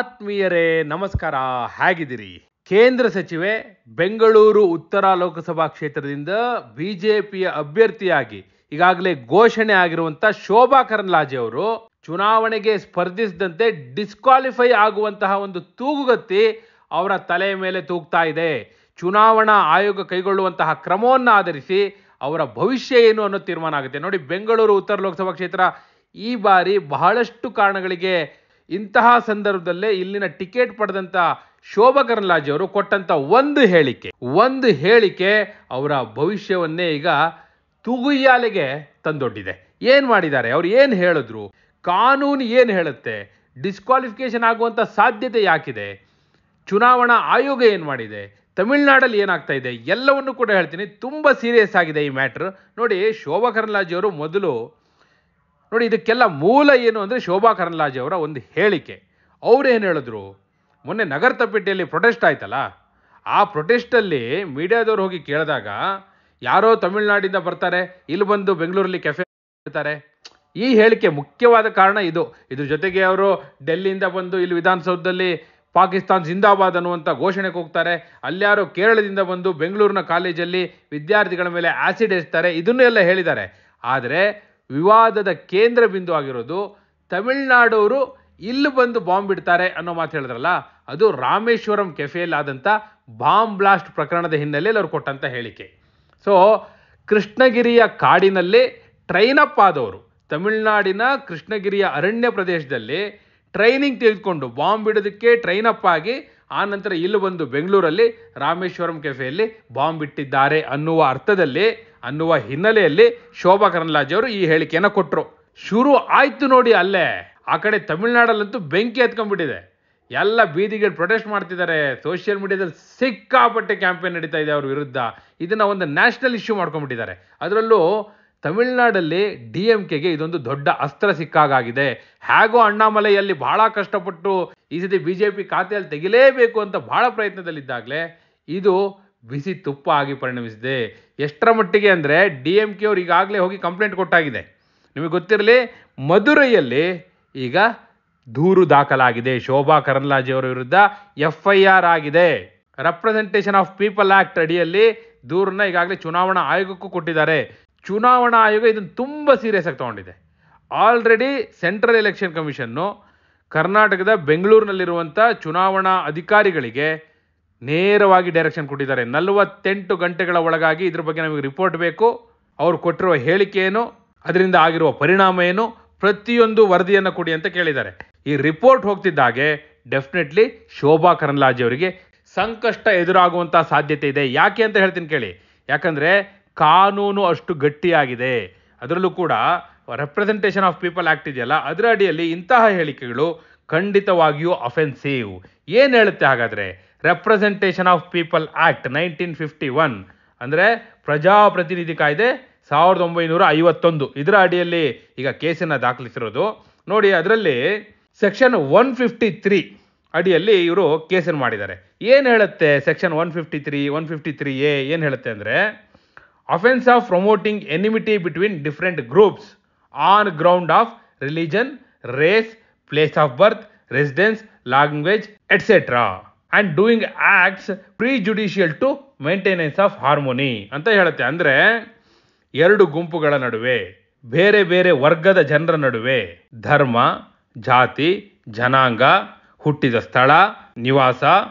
ಆತ್ಮೀಯರೇ ನಮಸ್ಕಾರ, ಹೇಗಿದ್ದೀರಿ? ಕೇಂದ್ರ ಸಚಿವೆ, ಬೆಂಗಳೂರು ಉತ್ತರ ಲೋಕಸಭಾ ಕ್ಷೇತ್ರದಿಂದ ಬಿಜೆಪಿಯ ಅಭ್ಯರ್ಥಿಯಾಗಿ ಈಗಾಗಲೇ ಘೋಷಣೆ ಆಗಿರುವಂತ ಶೋಭಾ ಕರಂದ್ಲಾಜೆ ಅವರು ಚುನಾವಣೆಗೆ ಸ್ಪರ್ಧಿಸದಂತೆ ಡಿಸ್ಕ್ವಾಲಿಫೈ ಆಗುವಂತಹ ಒಂದು ತೂಗುಗತ್ತಿ ಅವರ ತಲೆಯ ಮೇಲೆ ತೂಗ್ತಾ ಇದೆ. ಚುನಾವಣಾ ಆಯೋಗ ಕೈಗೊಳ್ಳುವಂತಹ ಕ್ರಮವನ್ನು ಆಧರಿಸಿ ಅವರ ಭವಿಷ್ಯ ಏನು ಅನ್ನೋ ತೀರ್ಮಾನ ಆಗುತ್ತೆ. ನೋಡಿ, ಬೆಂಗಳೂರು ಉತ್ತರ ಲೋಕಸಭಾ ಕ್ಷೇತ್ರ ಈ ಬಾರಿ ಬಹಳಷ್ಟು ಕಾರಣಗಳಿಗೆ ಇಂತಹ ಸಂದರ್ಭದಲ್ಲೇ ಇಲ್ಲಿನ ಟಿಕೆಟ್ ಪಡೆದಂತ ಶೋಭಾ ಕರಂದ್ಲಾಜೆ ಅವರು ಕೊಟ್ಟಂತ ಒಂದು ಹೇಳಿಕೆ ಅವರ ಭವಿಷ್ಯವನ್ನೇ ಈಗ ತುಗುಯ್ಯಾಲೆಗೆ ತಂದೊಡ್ಡಿದೆ. ಏನ್ ಮಾಡಿದ್ದಾರೆ, ಅವ್ರು ಏನ್ ಹೇಳಿದ್ರು, ಕಾನೂನು ಏನ್ ಹೇಳುತ್ತೆ, ಡಿಸ್ಕ್ವಾಲಿಫಿಕೇಶನ್ ಆಗುವಂತ ಸಾಧ್ಯತೆ ಯಾಕಿದೆ, ಚುನಾವಣಾ ಆಯೋಗ ಏನ್ ಮಾಡಿದೆ, ತಮಿಳುನಾಡಲ್ಲಿ ಏನಾಗ್ತಾ ಇದೆ, ಎಲ್ಲವನ್ನು ಕೂಡ ಹೇಳ್ತೀನಿ. ತುಂಬಾ ಸೀರಿಯಸ್ ಆಗಿದೆ ಈ ಮ್ಯಾಟರ್. ನೋಡಿ, ಶೋಭಾ ಕರಂದ್ಲಾಜೆ ಅವರು ಮೊದಲು ನೋಡಿ, ಇದಕ್ಕೆಲ್ಲ ಮೂಲ ಏನು ಅಂದರೆ ಶೋಭಾ ಕರಂದ್ಲಾಜೆ ಅವರ ಒಂದು ಹೇಳಿಕೆ. ಅವ್ರೇನು ಹೇಳಿದ್ರು, ಮೊನ್ನೆ ನಗರತಪೇಟೆಯಲ್ಲಿ ಪ್ರೊಟೆಸ್ಟ್ ಆಯ್ತಲ್ಲ, ಆ ಪ್ರೊಟೆಸ್ಟಲ್ಲಿ ಮೀಡಿಯಾದವ್ರು ಹೋಗಿ ಕೇಳಿದಾಗ ಯಾರೋ ತಮಿಳುನಾಡಿಂದ ಬರ್ತಾರೆ, ಇಲ್ಲಿ ಬಂದು ಬೆಂಗಳೂರಲ್ಲಿ ಕೆಫೆ ಇರ್ತಾರೆ. ಈ ಹೇಳಿಕೆ ಮುಖ್ಯವಾದ ಕಾರಣ ಇದ್ರ ಜೊತೆಗೆ ಅವರು ಡೆಲ್ಲಿಯಿಂದ ಬಂದು ಇಲ್ಲಿ ವಿಧಾನಸೌಧದಲ್ಲಿ ಪಾಕಿಸ್ತಾನ್ ಜಿಂದಾಬಾದ್ ಅನ್ನುವಂಥ ಘೋಷಣೆಗೆ ಹೋಗ್ತಾರೆ. ಅಲ್ಯಾರೋ ಕೇರಳದಿಂದ ಬಂದು ಬೆಂಗಳೂರಿನ ಕಾಲೇಜಲ್ಲಿ ವಿದ್ಯಾರ್ಥಿಗಳ ಮೇಲೆ ಆಸಿಡ್ ಎಸ್ತಾರೆ. ಇದನ್ನು ಎಲ್ಲ ಹೇಳಿದ್ದಾರೆ. ಆದರೆ ವಿವಾದದ ಕೇಂದ್ರ ಬಿಂದು ಆಗಿರೋದು ತಮಿಳುನಾಡವರು ಇಲ್ಲಿ ಬಂದು ಬಾಂಬ್ ಬಿಡ್ತಾರೆ ಅನ್ನೋ ಮಾತು ಹೇಳಿದ್ರಲ್ಲ, ಅದು ರಾಮೇಶ್ವರಂ ಕೆಫೆಯಲ್ಲಿ ಆದಂಥ ಬಾಂಬ್ ಬ್ಲಾಸ್ಟ್ ಪ್ರಕರಣದ ಹಿನ್ನೆಲೆಯಲ್ಲಿ ಅವ್ರು ಕೊಟ್ಟಂಥ ಹೇಳಿಕೆ. ಸೊ ಕೃಷ್ಣಗಿರಿಯ ಕಾಡಿನಲ್ಲಿ ಟ್ರೈನ್ ಅಪ್ ಆದವರು, ತಮಿಳುನಾಡಿನ ಕೃಷ್ಣಗಿರಿಯ ಅರಣ್ಯ ಪ್ರದೇಶದಲ್ಲಿ ಟ್ರೈನಿಂಗ್ ತೆಗೆದುಕೊಂಡು ಬಾಂಬ್ ಬಿಡೋದಕ್ಕೆ ಟ್ರೈನ್ ಅಪ್ ಆಗಿ ಆ ನಂತರ ಇಲ್ಲಿ ಬಂದು ಬೆಂಗಳೂರಲ್ಲಿ ರಾಮೇಶ್ವರಂ ಕೆಫೆಯಲ್ಲಿ ಬಾಂಬ್ ಬಿಟ್ಟಿದ್ದಾರೆ ಅನ್ನುವ ಹಿನ್ನೆಲೆಯಲ್ಲಿ ಶೋಭಾ ಕರಂದ್ಲಾಜೆ ಅವರು ಈ ಹೇಳಿಕೆಯನ್ನು ಕೊಟ್ಟರು. ಶುರು ಆಯ್ತು ನೋಡಿ ಅಲ್ಲೇ. ಆ ಕಡೆ ತಮಿಳುನಾಡಲ್ಲಂತೂ ಬೆಂಕಿ ಹತ್ಕೊಂಡ್ಬಿಟ್ಟಿದೆ. ಎಲ್ಲ ಬೀದಿಗೆ ಪ್ರೊಟೆಸ್ಟ್ ಮಾಡ್ತಿದ್ದಾರೆ. ಸೋಷಿಯಲ್ ಮೀಡಿಯಾದಲ್ಲಿ ಸಿಕ್ಕಾಪಟ್ಟೆ ಕ್ಯಾಂಪೇನ್ ನಡೀತಾ ಇದೆ ಅವ್ರ ವಿರುದ್ಧ. ಇದನ್ನ ಒಂದು ನ್ಯಾಷನಲ್ ಇಶ್ಯೂ ಮಾಡ್ಕೊಂಡ್ಬಿಟ್ಟಿದ್ದಾರೆ. ಅದರಲ್ಲೂ ತಮಿಳುನಾಡಲ್ಲಿ DMKಗೆ ಇದೊಂದು ದೊಡ್ಡ ಅಸ್ತ್ರ ಸಿಕ್ಕಾಗಿದೆ. ಹೇಗೋ ಅಣ್ಣಾಮಲೈಯಲ್ಲಿ ಬಹಳ ಕಷ್ಟಪಟ್ಟು ಈ ಸತಿ BJP ಖಾತೆಯಲ್ಲಿ ತೆಗಿಲೇಬೇಕು ಅಂತ ಬಹಳ ಪ್ರಯತ್ನದಲ್ಲಿದ್ದಾಗಲೇ ಇದು ಬಿಸಿ ತುಪ್ಪ ಆಗಿ ಪರಿಣಮಿಸಿದೆ. ಎಷ್ಟರ ಮಟ್ಟಿಗೆ ಅಂದರೆ DMK ಅವ್ರು ಈಗಾಗಲೇ ಹೋಗಿ ಕಂಪ್ಲೇಂಟ್ ಕೊಟ್ಟಾಗಿದೆ. ನಿಮಗೆ ಗೊತ್ತಿರಲಿ, ಮಧುರೈಯಲ್ಲಿ ಈಗ ದೂರು ದಾಖಲಾಗಿದೆ. ಶೋಭಾ ಕರಂದ್ಲಾಜೆ ಅವರ ವಿರುದ್ಧ FIR ಆಗಿದೆ. ರೆಪ್ರೆಸೆಂಟೇಷನ್ ಆಫ್ ಪೀಪಲ್ ಆಕ್ಟ್ ಅಡಿಯಲ್ಲಿ ದೂರನ್ನ ಈಗಾಗಲೇ ಚುನಾವಣಾ ಆಯೋಗಕ್ಕೂ ಕೊಟ್ಟಿದ್ದಾರೆ. ಚುನಾವಣಾ ಆಯೋಗ ಇದನ್ನು ತುಂಬ ಸೀರಿಯಸ್ ಆಗಿ ತಗೊಂಡಿದೆ. ಆಲ್ರೆಡಿ ಸೆಂಟ್ರಲ್ ಎಲೆಕ್ಷನ್ ಕಮಿಷನ್ನು ಕರ್ನಾಟಕದ ಬೆಂಗಳೂರಿನಲ್ಲಿರುವಂಥ ಚುನಾವಣಾ ಅಧಿಕಾರಿಗಳಿಗೆ ನೇರವಾಗಿ ಡೈರೆಕ್ಷನ್ ಕೊಟ್ಟಿದ್ದಾರೆ. 48 ಗಂಟೆಗಳ ಒಳಗಾಗಿ ಇದ್ರ ಬಗ್ಗೆ ನಮಗೆ ರಿಪೋರ್ಟ್ ಬೇಕು, ಅವ್ರು ಕೊಟ್ಟಿರುವ ಹೇಳಿಕೆ ಏನು, ಅದರಿಂದ ಆಗಿರುವ ಪರಿಣಾಮ ಏನು, ಪ್ರತಿಯೊಂದು ವರದಿಯನ್ನು ಕೊಡಿ ಅಂತ ಕೇಳಿದ್ದಾರೆ. ಈ ರಿಪೋರ್ಟ್ ಹೋಗ್ತಿದ್ದಾಗೆ ಡೆಫಿನೆಟ್ಲಿ ಶೋಭಾ ಕರಂದ್ಲಾಜೆ ಅವರಿಗೆ ಸಂಕಷ್ಟ ಎದುರಾಗುವಂಥ ಸಾಧ್ಯತೆ ಇದೆ. ಯಾಕೆ ಅಂತ ಹೇಳ್ತೀನಿ ಕೇಳಿ. ಯಾಕಂದರೆ ಕಾನೂನು ಅಷ್ಟು ಗಟ್ಟಿಯಾಗಿದೆ. ಅದರಲ್ಲೂ ಕೂಡ ರೆಪ್ರೆಸೆಂಟೇಷನ್ ಆಫ್ ಪೀಪಲ್ ಆಕ್ಟ್ ಇದೆಯಲ್ಲ, ಅದರ ಅಡಿಯಲ್ಲಿ ಇಂತಹ ಹೇಳಿಕೆಗಳು ಖಂಡಿತವಾಗಿಯೂ ಅಫೆನ್ಸಿವ್. ಏನು ಹೇಳುತ್ತೆ ಹಾಗಾದರೆ ರೆಪ್ರೆಸೆಂಟೇಷನ್ ಆಫ್ ಪೀಪಲ್ ಆಕ್ಟ್ 1951 ಅಂದರೆ ಪ್ರಜಾಪ್ರತಿನಿಧಿ ಕಾಯ್ದೆ 1951, ಇದರ ಅಡಿಯಲ್ಲಿ ಈಗ ಕೇಸನ್ನು ದಾಖಲಿಸಿರೋದು. ನೋಡಿ, ಅದರಲ್ಲಿ ಸೆಕ್ಷನ್ 153 ಅಡಿಯಲ್ಲಿ ಇವರು ಕೇಸನ್ನು ಮಾಡಿದ್ದಾರೆ. ಏನು ಹೇಳುತ್ತೆ ಸೆಕ್ಷನ್ 153A ಏನು ಹೇಳುತ್ತೆ ಅಂದರೆ, offense of promoting enmity between different groups on ground of religion, race, place of birth, residence, language, etc. and doing acts prejudicial to maintenance of harmony ಅಂತ ಹೇಳುತ್ತೆ. ಅಂದರೆ ಎರಡು ಗುಂಪುಗಳ ನಡುವೆ, ಬೇರೆ ಬೇರೆ ವರ್ಗದ ಜನರ ನಡುವೆ ಧರ್ಮ, ಜಾತಿ, ಜನಾಂಗ, ಹುಟ್ಟಿದ ಸ್ಥಳ, ನಿವಾಸ,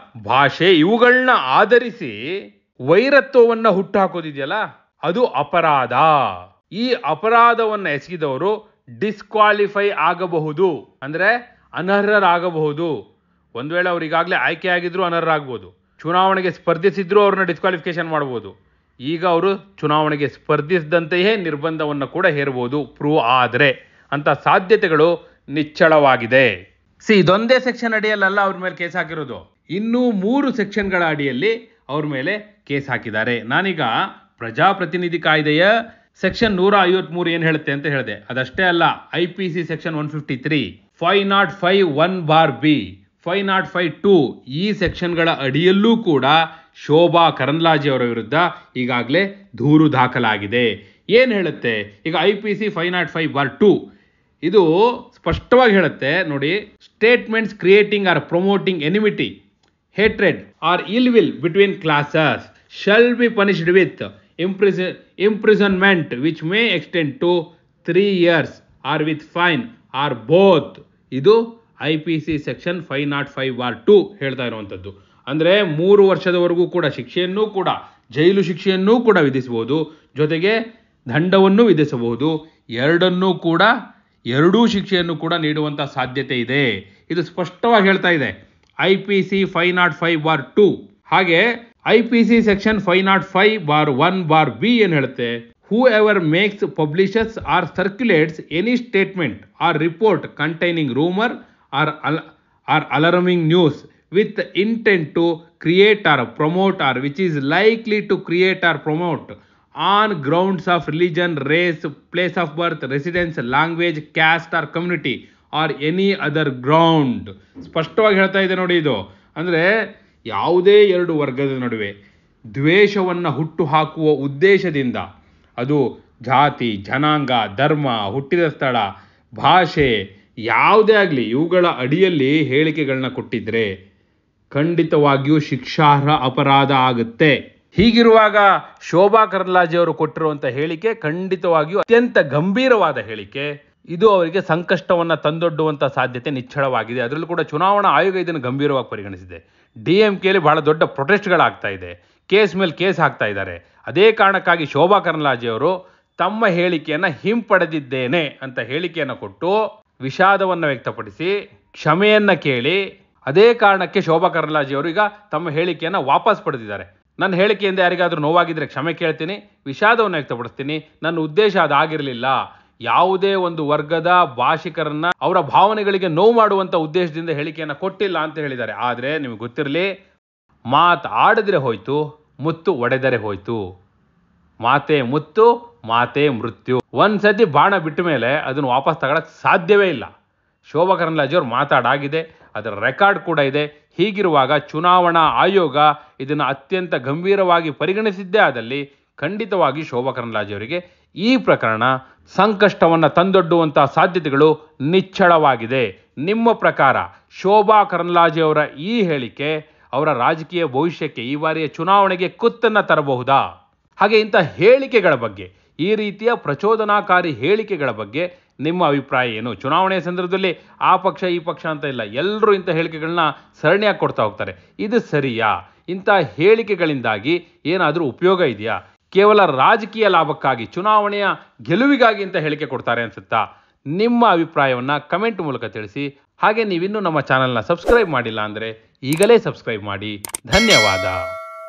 ಭಾಷೆ ಇವುಗಳನ್ನ ಆಧರಿಸಿ ವೈರತ್ವವನ್ನು ಹುಟ್ಟುಹಾಕೋದಿದೆಯಲ್ಲ, ಅದು ಅಪರಾಧ. ಈ ಅಪರಾಧವನ್ನು ಎಸಗಿದವರು ಡಿಸ್ಕ್ವಾಲಿಫೈ ಆಗಬಹುದು, ಅಂದರೆ ಅನರ್ಹರಾಗಬಹುದು. ಒಂದು ವೇಳೆ ಅವ್ರು ಈಗಾಗಲೇ ಆಯ್ಕೆ ಆಗಿದ್ರು ಅನರ್ಹರಾಗಬಹುದು, ಚುನಾವಣೆಗೆ ಸ್ಪರ್ಧಿಸಿದ್ರು ಅವ್ರನ್ನ ಡಿಸ್ಕ್ವಾಲಿಫಿಕೇಶನ್ ಮಾಡ್ಬೋದು. ಈಗ ಅವರು ಚುನಾವಣೆಗೆ ಸ್ಪರ್ಧಿಸಿದಂತೆಯೇ ನಿರ್ಬಂಧವನ್ನು ಕೂಡ ಹೇರಬಹುದು ಪ್ರೂವ್ ಆದರೆ ಅಂತ ಸಾಧ್ಯತೆಗಳು ನಿಚ್ಚಳವಾಗಿದೆ. ಇದೊಂದೇ ಸೆಕ್ಷನ್ ಅಡಿಯಲ್ಲ ಅವ್ರ ಮೇಲೆ ಕೇಸ್ ಹಾಕಿರೋದು, ಇನ್ನೂ 3 ಸೆಕ್ಷನ್ಗಳ ಅಡಿಯಲ್ಲಿ ಅವ್ರ ಮೇಲೆ ಕೇಸ್ ಹಾಕಿದ್ದಾರೆ. ನಾನೀಗ ಪ್ರಜಾಪ್ರತಿನಿಧಿ ಕಾಯ್ದೆಯ ಸೆಕ್ಷನ್ 153 ಏನು ಹೇಳುತ್ತೆ ಅಂತ ಹೇಳಿದೆ. ಅದಷ್ಟೇ ಅಲ್ಲ, IPC ಸೆಕ್ಷನ್ 153, 505(1)(b), 505(2) ಈ ಸೆಕ್ಷನ್ಗಳ ಅಡಿಯಲ್ಲೂ ಕೂಡ ಶೋಭಾ ಕರಂದ್ಲಾಜೆ ಅವರ ವಿರುದ್ಧ ಈಗಾಗಲೇ ದೂರು ದಾಖಲಾಗಿದೆ. ಏನು ಹೇಳುತ್ತೆ ಈಗ IPC 505(2), ಇದು ಸ್ಪಷ್ಟವಾಗಿ ಹೇಳುತ್ತೆ ನೋಡಿ, statements creating or promoting enmity, hatred or ill will between classes shall be punished with imprisonment which may extend to 3 years or with fine or both. ಇದು IPC ಸೆಕ್ಷನ್ 505(2) ಹೇಳ್ತಾ ಇರುವಂಥದ್ದು. ಅಂದರೆ 3 ವರ್ಷದವರೆಗೂ ಕೂಡ ಶಿಕ್ಷೆಯನ್ನೂ ಕೂಡ, ಜೈಲು ಶಿಕ್ಷೆಯನ್ನೂ ಕೂಡ ವಿಧಿಸಬಹುದು, ಜೊತೆಗೆ ದಂಡವನ್ನು ವಿಧಿಸಬಹುದು. ಎರಡೂ ಶಿಕ್ಷೆಯನ್ನು ಕೂಡ ನೀಡುವಂಥ ಸಾಧ್ಯತೆ ಇದೆ. ಇದು ಸ್ಪಷ್ಟವಾಗಿ ಹೇಳ್ತಾ ಇದೆ IPC 505(2). ಹಾಗೆ IPC ಸೆಕ್ಷನ್ 505(1)(b) ಏನು ಹೇಳುತ್ತೆ, whoever makes, publishes or circulates any statement or report containing rumor or alarming news with intent to create or promote or which is likely to create or promote on grounds of religion, race, place of birth, residence, language, caste or community or any other ground. ಸ್ಪಷ್ಟವಾಗಿ ಹೇಳ್ತಾ ಇದೆ ನೋಡಿ ಇದು. ಅಂದರೆ ಯಾವುದೇ ಎರಡು ವರ್ಗದ ನಡುವೆ ದ್ವೇಷವನ್ನು ಹುಟ್ಟು ಹಾಕುವ ಉದ್ದೇಶದಿಂದ, ಅದು ಜಾತಿ, ಜನಾಂಗ, ಧರ್ಮ, ಹುಟ್ಟಿದ ಸ್ಥಳ, ಭಾಷೆ ಯಾವುದೇ ಆಗಲಿ, ಇವುಗಳ ಅಡಿಯಲ್ಲಿ ಹೇಳಿಕೆಗಳನ್ನ ಕೊಟ್ಟಿದ್ರೆ ಖಂಡಿತವಾಗಿಯೂ ಶಿಕ್ಷಾರ್ಹ ಅಪರಾಧ ಆಗುತ್ತೆ. ಹೀಗಿರುವಾಗ ಶೋಭಾ ಕರಂದ್ಲಾಜೆ ಅವರು ಕೊಟ್ಟಿರುವಂಥ ಹೇಳಿಕೆ ಖಂಡಿತವಾಗಿಯೂ ಅತ್ಯಂತ ಗಂಭೀರವಾದ ಹೇಳಿಕೆ. ಇದು ಅವರಿಗೆ ಸಂಕಷ್ಟವನ್ನು ತಂದೊಡ್ಡುವಂಥ ಸಾಧ್ಯತೆ ನಿಚ್ಚಳವಾಗಿದೆ. ಅದರಲ್ಲೂ ಕೂಡ ಚುನಾವಣಾ ಆಯೋಗ ಇದನ್ನು ಗಂಭೀರವಾಗಿ ಪರಿಗಣಿಸಿದೆ. DMKಯಲ್ಲಿ ಬಹಳ ದೊಡ್ಡ ಪ್ರೊಟೆಸ್ಟ್ಗಳಾಗ್ತಾ ಇದೆ, ಕೇಸ್ ಮೇಲೆ ಕೇಸ್ ಹಾಕ್ತಾ ಇದ್ದಾರೆ. ಅದೇ ಕಾರಣಕ್ಕಾಗಿ ಶೋಭಾ ಕರಂದ್ಲಾಜೆ ಅವರು ತಮ್ಮ ಹೇಳಿಕೆಯನ್ನು ಹಿಂಪಡೆದಿದ್ದೇನೆ ಅಂತ ಹೇಳಿಕೆಯನ್ನು ಕೊಟ್ಟು ವಿಷಾದವನ್ನು ವ್ಯಕ್ತಪಡಿಸಿ ಕ್ಷಮೆಯನ್ನು ಕೇಳಿ, ಅದೇ ಕಾರಣಕ್ಕೆ ಶೋಭಾ ಕರಂದ್ಲಾಜೆ ಅವರು ಈಗ ತಮ್ಮ ಹೇಳಿಕೆಯನ್ನು ವಾಪಸ್ ಪಡೆದಿದ್ದಾರೆ. ನನ್ನ ಹೇಳಿಕೆಯಿಂದ ಯಾರಿಗಾದರೂ ನೋವಾಗಿದ್ದರೆ ಕ್ಷಮೆ ಕೇಳ್ತೀನಿ, ವಿಷಾದವನ್ನು ವ್ಯಕ್ತಪಡಿಸ್ತೀನಿ, ನನ್ನ ಉದ್ದೇಶ ಅದಾಗಿರಲಿಲ್ಲ, ಯಾವುದೇ ಒಂದು ವರ್ಗದ ಭಾಷಿಕರನ್ನ ಅವರ ಭಾವನೆಗಳಿಗೆ ನೋವು ಮಾಡುವಂಥ ಉದ್ದೇಶದಿಂದ ಹೇಳಿಕೆಯನ್ನು ಕೊಟ್ಟಿಲ್ಲ ಅಂತ ಹೇಳಿದ್ದಾರೆ. ಆದರೆ ನಿಮಗೆ ಗೊತ್ತಿರಲಿ, ಮಾತು ಆಡಿದ್ರೆ ಹೋಯ್ತು, ಮುತ್ತು ಒಡೆದರೆ ಹೋಯ್ತು. ಮಾತೇ ಮುತ್ತು, ಮಾತೇ ಮೃತ್ಯು. ಒಂದ್ಸತಿ ಬಾಣ ಬಿಟ್ಟ ಮೇಲೆ ಅದನ್ನು ವಾಪಸ್ ತಗೊಳಕ್ಕೆ ಸಾಧ್ಯವೇ ಇಲ್ಲ. ಶೋಭಾ ಕರಂದ್ಲಾಜೆ ಅವರು ಮಾತಾಡಾಗಿದೆ, ಅದರ ರೆಕಾರ್ಡ್ ಕೂಡ ಇದೆ. ಹೀಗಿರುವಾಗ ಚುನಾವಣಾ ಆಯೋಗ ಇದನ್ನು ಅತ್ಯಂತ ಗಂಭೀರವಾಗಿ ಪರಿಗಣಿಸಿದ್ದೇ ಆದಲ್ಲಿ ಖಂಡಿತವಾಗಿ ಶೋಭಾ ಕರಂದ್ಲಾಜೆ ಅವರಿಗೆ ಈ ಪ್ರಕರಣ ಸಂಕಷ್ಟವನ್ನು ತಂದೊಡ್ಡುವಂಥ ಸಾಧ್ಯತೆಗಳು ನಿಚ್ಚಳವಾಗಿದೆ. ನಿಮ್ಮ ಪ್ರಕಾರ ಶೋಭಾ ಕರಂದ್ಲಾಜೆ ಅವರ ಈ ಹೇಳಿಕೆ ಅವರ ರಾಜಕೀಯ ಭವಿಷ್ಯಕ್ಕೆ, ಈ ಬಾರಿಯ ಚುನಾವಣೆಗೆ ಕುತ್ತನ್ನು ತರಬಹುದಾ? ಹಾಗೆ ಇಂಥ ಹೇಳಿಕೆಗಳ ಬಗ್ಗೆ, ಈ ರೀತಿಯ ಪ್ರಚೋದನಾಕಾರಿ ಹೇಳಿಕೆಗಳ ಬಗ್ಗೆ ನಿಮ್ಮ ಅಭಿಪ್ರಾಯ ಏನು? ಚುನಾವಣೆಯ ಸಂದರ್ಭದಲ್ಲಿ ಆ ಪಕ್ಷ ಈ ಪಕ್ಷ ಅಂತ ಇಲ್ಲ, ಎಲ್ಲರೂ ಇಂಥ ಹೇಳಿಕೆಗಳನ್ನ ಸರಣಿಯಾಗಿ ಕೊಡ್ತಾ ಹೋಗ್ತಾರೆ. ಇದು ಸರಿಯಾ? ಇಂಥ ಹೇಳಿಕೆಗಳಿಂದಾಗಿ ಏನಾದರೂ ಉಪಯೋಗ ಇದೆಯಾ? ಕೇವಲ ರಾಜಕೀಯ ಲಾಭಕ್ಕಾಗಿ, ಚುನಾವಣೆಯ ಗೆಲುವಿಗಾಗಿ ಅಂತ ಹೇಳಿಕೆ ಕೊಡ್ತಾರೆ ಅನ್ಸುತ್ತಾ? ನಿಮ್ಮ ಅಭಿಪ್ರಾಯವನ್ನು ಕಮೆಂಟ್ ಮೂಲಕ ತಿಳಿಸಿ. ಹಾಗೆ ನೀವಿನ್ನೂ ನಮ್ಮ ಚಾನಲ್ನ ಸಬ್ಸ್ಕ್ರೈಬ್ ಮಾಡಿಲ್ಲ ಅಂದರೆ ಈಗಲೇ ಸಬ್ಸ್ಕ್ರೈಬ್ ಮಾಡಿ. ಧನ್ಯವಾದ.